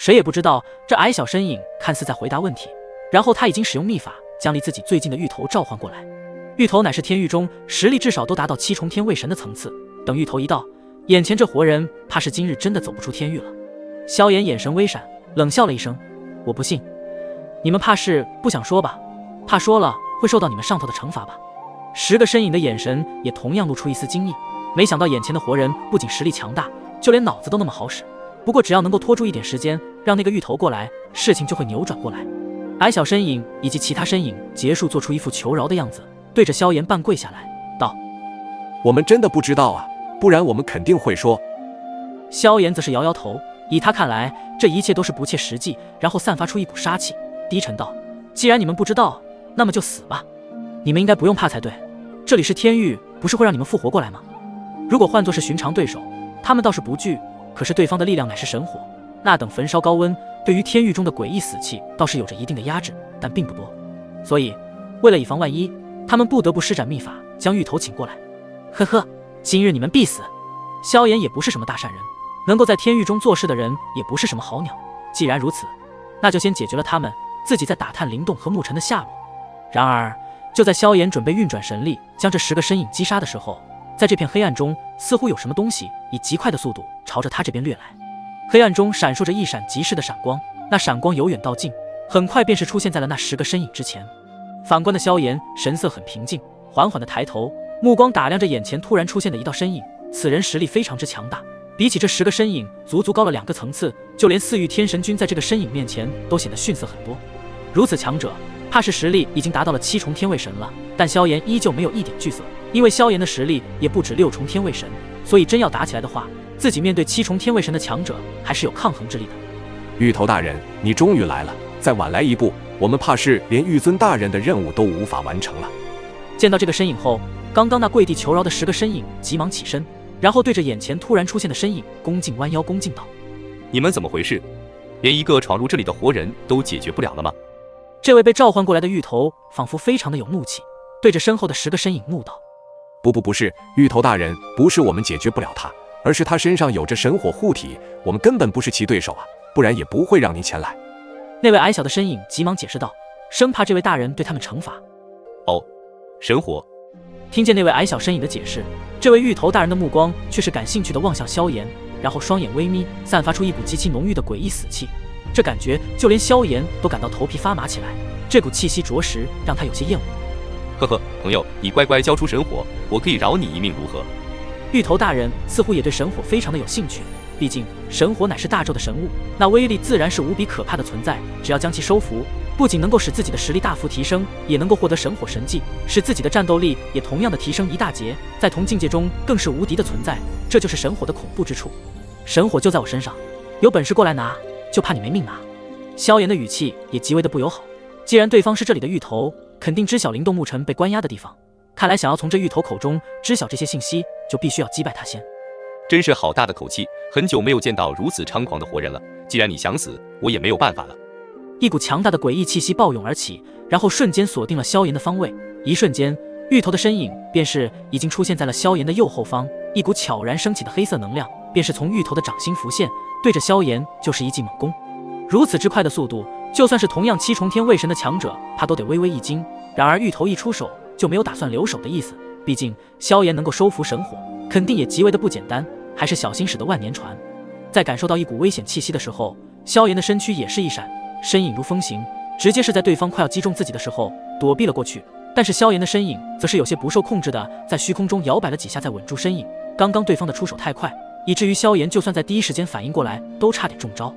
谁也不知道这矮小身影看似在回答问题，然后他已经使用秘法将离自己最近的芋头召唤过来。芋头乃是天域中实力至少都达到7重天位神的层次，等芋头一到，眼前这活人怕是今日真的走不出天域了。萧炎眼神微闪，冷笑了一声：“我不信，你们怕是不想说吧？怕说了会受到你们上头的惩罚吧？”10个身影的眼神也同样露出一丝惊异，没想到眼前的活人不仅实力强大，就连脑子都那么好使。不过只要能够拖住一点时间，让那个芋头过来，事情就会扭转过来。矮小身影以及其他身影结束做出一副求饶的样子，对着萧炎半跪下来道：“我们真的不知道啊，不然我们肯定会说。”萧炎则是摇摇头，以他看来，这一切都是不切实际，然后散发出一股杀气，低沉道：“既然你们不知道，那么就死吧。你们应该不用怕才对，这里是天域，不是会让你们复活过来吗？如果换作是寻常对手，他们倒是不惧，可是对方的力量乃是神火，那等焚烧高温，对于天域中的诡异死气倒是有着一定的压制，但并不多。所以为了以防万一，他们不得不施展秘法将芋头请过来。呵呵，今日你们必死。”萧炎也不是什么大善人，能够在天域中做事的人也不是什么好鸟。既然如此，那就先解决了他们，自己再打探灵洞和牧尘的下落。然而就在萧炎准备运转神力将这10个身影击杀的时候，在这片黑暗中似乎有什么东西以极快的速度朝着他这边掠来。黑暗中闪烁着一闪即逝的闪光，那闪光由远到近，很快便是出现在了那10个身影之前。反观的萧炎神色很平静，缓缓地抬头，目光打量着眼前突然出现的一道身影。此人实力非常之强大，比起这10个身影足高了2个层次，就连4域天神君在这个身影面前都显得逊色很多。如此强者，怕是实力已经达到了7重天位神了，但萧炎依旧没有一点惧色，因为萧炎的实力也不止6重天位神，所以真要打起来的话，自己面对7重天位神的强者还是有抗衡之力的。芋头大人，你终于来了，再晚来一步，我们怕是连玉尊大人的任务都无法完成了。见到这个身影后，刚刚那跪地求饶的10个身影急忙起身，然后对着眼前突然出现的身影恭敬弯腰恭敬道：“你们怎么回事？连一个闯入这里的活人都解决不了了吗？”这位被召唤过来的芋头仿佛非常的有怒气，对着身后的10个身影怒道：“不是，芋头大人，不是我们解决不了他，而是他身上有着神火护体，我们根本不是其对手啊，不然也不会让您前来。”那位矮小的身影急忙解释道，生怕这位大人对他们惩罚。“哦，神火。”听见那位矮小身影的解释，这位芋头大人的目光却是感兴趣地望向萧炎，然后双眼微眯，散发出一股极其浓郁的诡异死气。这感觉就连萧炎都感到头皮发麻起来，这股气息着实让他有些厌恶。“呵呵，朋友，你乖乖交出神火，我可以饶你一命，如何？”芋头大人似乎也对神火非常的有兴趣，毕竟神火乃是大咒的神物，那威力自然是无比可怕的存在，只要将其收服，不仅能够使自己的实力大幅提升，也能够获得神火神技，使自己的战斗力也同样的提升一大截，在同境界中更是无敌的存在，这就是神火的恐怖之处。神火就在我身上，有本事过来拿，就怕你没命拿。萧炎的语气也极为的不友好，既然对方是这里的芋头，肯定知晓灵动牧尘被关押的地方，看来想要从这芋头口中知晓这些信息，就必须要击败他先。真是好大的口气，很久没有见到如此猖狂的活人了，既然你想死，我也没有办法了。一股强大的诡异气息暴涌而起，然后瞬间锁定了萧炎的方位。一瞬间，芋头的身影便是已经出现在了萧炎的右后方，一股悄然升起的黑色能量便是从芋头的掌心浮现，对着萧炎就是一记猛攻。如此之快的速度，就算是同样7重天位神的强者，他都得微微一惊。然而芋头一出手就没有打算留手的意思，毕竟萧炎能够收服神火，肯定也极为的不简单，还是小心驶得万年船。在感受到一股危险气息的时候，萧炎的身躯也是一闪，身影如风行，直接是在对方快要击中自己的时候躲避了过去。但是萧炎的身影则是有些不受控制的在虚空中摇摆了几下，再稳住身影。刚刚对方的出手太快，以至于萧炎就算在第一时间反应过来，都差点中招。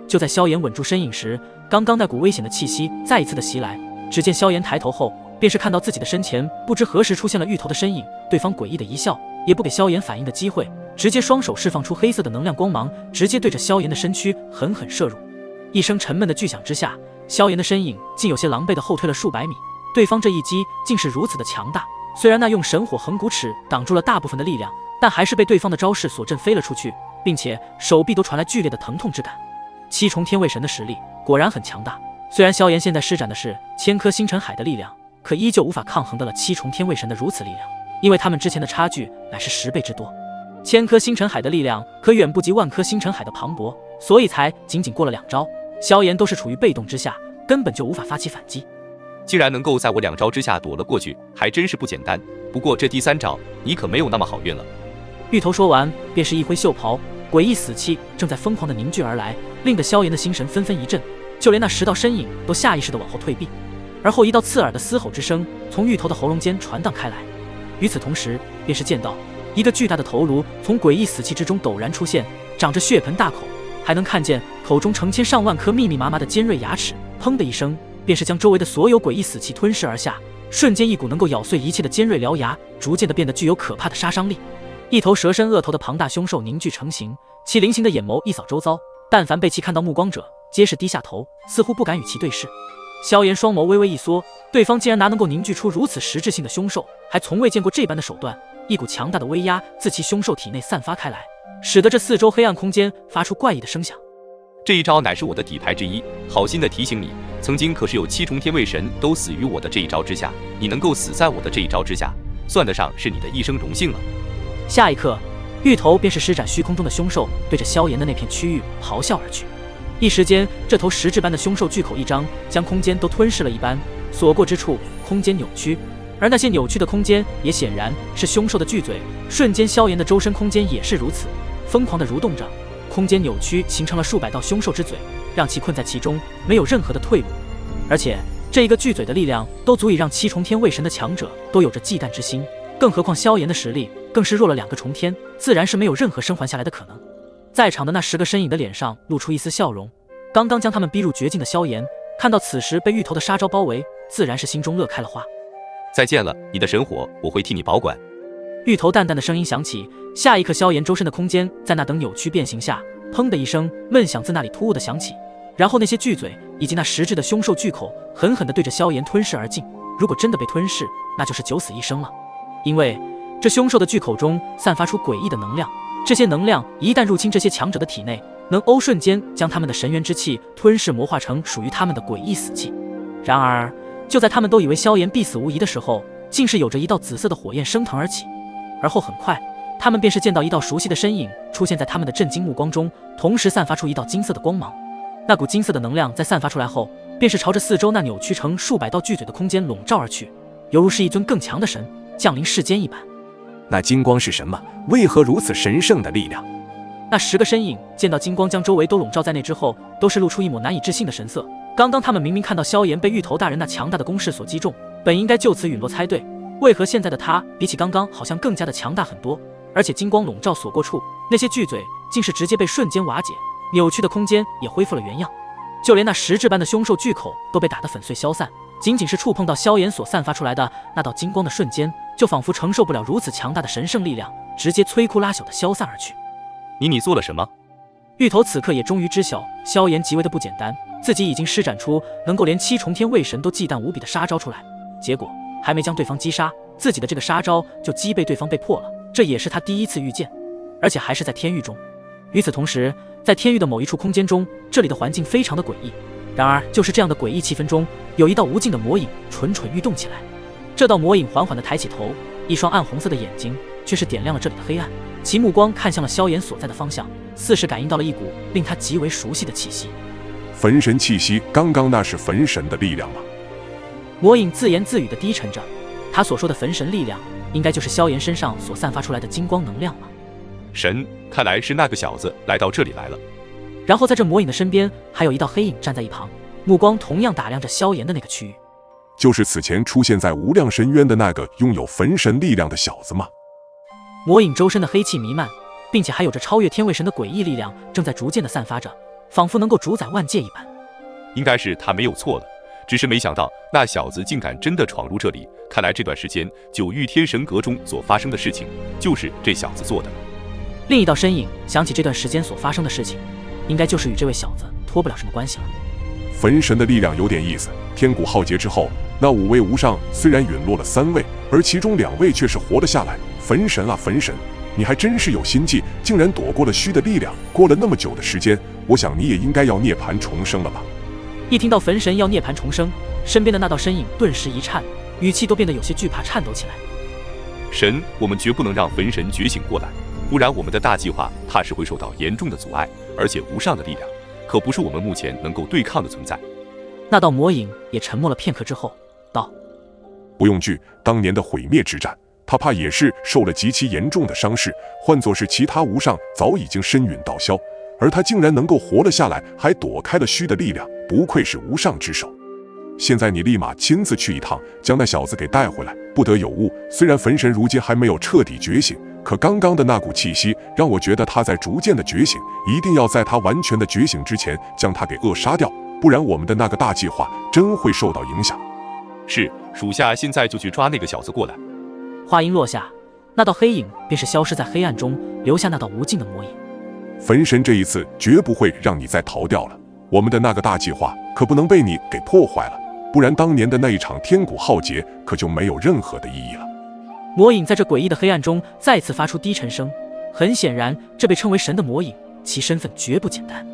就在萧炎稳住身影时，刚刚那股危险的气息再一次的袭来。只见萧炎抬头后，便是看到自己的身前不知何时出现了芋头的身影。对方诡异的一笑，也不给萧炎反应的机会，直接双手释放出黑色的能量光芒，直接对着萧炎的身躯狠狠射入。一声沉闷的巨响之下，萧炎的身影竟有些狼狈地后退了数百米。对方这一击竟是如此的强大，虽然那用神火横骨尺挡住了大部分的力量，但还是被对方的招式所震飞了出去，并且手臂都传来剧烈的疼痛之感。7重天位神的实力果然很强大，虽然萧炎现在施展的是千颗星辰海的力量，可依旧无法抗衡得了7重天位神的如此力量，因为他们之前的差距乃是10倍之多。千颗星辰海的力量可远不及万颗星辰海的磅礴，所以才仅仅过了2招，萧炎都是处于被动之下，根本就无法发起反击。竟然能够在我2招之下躲了过去，还真是不简单。不过这第3招你可没有那么好运了。芋头说完，便是一挥袖袍，诡异死气正在疯狂地凝聚而来，令得萧炎的心神纷纷一震，就连那10道身影都下意识地往后退避。而后一道刺耳的嘶吼之声从芋头的喉咙间传荡开来，与此同时，便是见到一个巨大的头颅从诡异死气之中陡然出现，长着血盆大口，还能看见口中成千上万颗密密麻麻的尖锐牙齿，砰的一声，便是将周围的所有诡异死气吞噬而下。瞬间，一股能够咬碎一切的尖锐獠牙，逐渐的变得具有可怕的杀伤力。一头蛇身鳄头的庞大凶兽凝聚成形，其菱形的眼眸一扫周遭，但凡被其看到目光者，皆是低下头，似乎不敢与其对视。萧炎双眸微微一缩，对方竟然能够凝聚出如此实质性的凶兽，还从未见过这般的手段。一股强大的威压自其凶兽体内散发开来，使得这四周黑暗空间发出怪异的声响。这一招乃是我的底牌之一，好心的提醒你，曾经可是有7重天卫神都死于我的这一招之下，你能够死在我的这一招之下，算得上是你的一生荣幸了。下一刻，芋头便是施展虚空中的凶兽，对着萧炎的那片区域咆哮而去。一时间，这头实质般的凶兽巨口一张，将空间都吞噬了一般，所过之处空间扭曲，而那些扭曲的空间也显然是凶兽的巨嘴。瞬间，萧炎的周身空间也是如此，疯狂地蠕动着，空间扭曲形成了数百道凶兽之嘴，让其困在其中，没有任何的退路。而且这一个巨嘴的力量都足以让7重天卫神的强者都有着忌惮之心，更何况萧炎的实力更是弱了2个重天，自然是没有任何生还下来的可能。在场的那10个身影的脸上露出一丝笑容，刚刚将他们逼入绝境的萧炎看到此时被芋头的杀招包围，自然是心中乐开了花。再见了，你的神火我会替你保管。芋头淡淡的声音响起，下一刻萧炎周身的空间在那等扭曲变形下，砰的一声闷响自那里突兀的响起，然后那些巨嘴以及那实质的凶兽巨口狠狠地对着萧炎吞噬而进。如果真的被吞噬，那就是九死一生了，因为这凶兽的巨口中散发出诡异的能量，这些能量一旦入侵这些强者的体内，能瞬间将他们的神元之气吞噬魔化成属于他们的诡异死气。然而就在他们都以为萧炎必死无疑的时候，竟是有着一道紫色的火焰升腾而起，而后很快他们便是见到一道熟悉的身影出现在他们的震惊目光中，同时散发出一道金色的光芒。那股金色的能量在散发出来后，便是朝着四周那扭曲成数百道巨嘴的空间笼罩而去，犹如是一尊更强的神降临世间一般。那金光是什么？为何如此神圣的力量？那10个身影见到金光将周围都笼罩在内之后，都是露出一抹难以置信的神色。刚刚他们明明看到萧炎被芋头大人那强大的攻势所击中，本应该就此陨落才对，为何现在的他比起刚刚好像更加的强大很多？而且金光笼罩所过处，那些巨嘴竟是直接被瞬间瓦解，扭曲的空间也恢复了原样，就连那实质般的凶兽巨口都被打得粉碎消散。仅仅是触碰到萧炎所散发出来的那道金光的瞬间，就仿佛承受不了如此强大的神圣力量，直接摧枯拉朽的消散而去。你做了什么？芋头此刻也终于知晓萧炎极为的不简单，自己已经施展出能够连7重天卫神都忌惮无比的杀招出来，结果还没将对方击杀，自己的这个杀招就击被对方被破了，这也是他第一次遇见，而且还是在天域中。与此同时，在天域的某一处空间中，这里的环境非常的诡异，然而就是这样的诡异气氛中，有一道无尽的魔影蠢蠢欲动起来。这道魔影缓缓地抬起头，一双暗红色的眼睛却是点亮了这里的黑暗，其目光看向了萧炎所在的方向，似是感应到了一股令他极为熟悉的气息。焚神气息，刚刚那是焚神的力量吗？魔影自言自语地低沉着，他所说的焚神力量，应该就是萧炎身上所散发出来的金光能量了。神，看来是那个小子来到这里来了。然后在这魔影的身边，还有一道黑影站在一旁，目光同样打量着萧炎的那个区域。就是此前出现在无量深渊的那个拥有焚神力量的小子吗？魔影周身的黑气弥漫，并且还有着超越天卫神的诡异力量正在逐渐的散发着，仿佛能够主宰万界一般。应该是他没有错了，只是没想到那小子竟敢真的闯入这里，看来这段时间9域天神阁中所发生的事情就是这小子做的了。另一道身影想起这段时间所发生的事情，应该就是与这位小子脱不了什么关系了。焚神的力量有点意思，天古浩劫之后，那5位无上虽然陨落了3位，而其中2位却是活了下来。焚神啊焚神，你还真是有心计，竟然躲过了虚的力量。过了那么久的时间，我想你也应该要涅槃重生了吧？一听到焚神要涅槃重生，身边的那道身影顿时一颤，语气都变得有些惧怕颤抖起来。神，我们绝不能让焚神觉醒过来，不然我们的大计划怕是会受到严重的阻碍。而且无上的力量，可不是我们目前能够对抗的存在。那道魔影也沉默了片刻之后道：不用惧，当年的毁灭之战，他怕也是受了极其严重的伤势，换作是其他无上，早已经身陨道消，而他竟然能够活了下来，还躲开了虚的力量，不愧是无上之手。现在你立马亲自去一趟，将那小子给带回来，不得有误。虽然焚神如今还没有彻底觉醒，可刚刚的那股气息让我觉得他在逐渐的觉醒，一定要在他完全的觉醒之前将他给扼杀掉，不然我们的那个大计划真会受到影响。是，属下现在就去抓那个小子过来。话音落下，那道黑影便是消失在黑暗中，留下那道无尽的魔影。焚神这一次绝不会让你再逃掉了，我们的那个大计划可不能被你给破坏了，不然当年的那一场天古浩劫可就没有任何的意义了。魔影在这诡异的黑暗中再次发出低沉声，很显然，这被称为神的魔影，其身份绝不简单。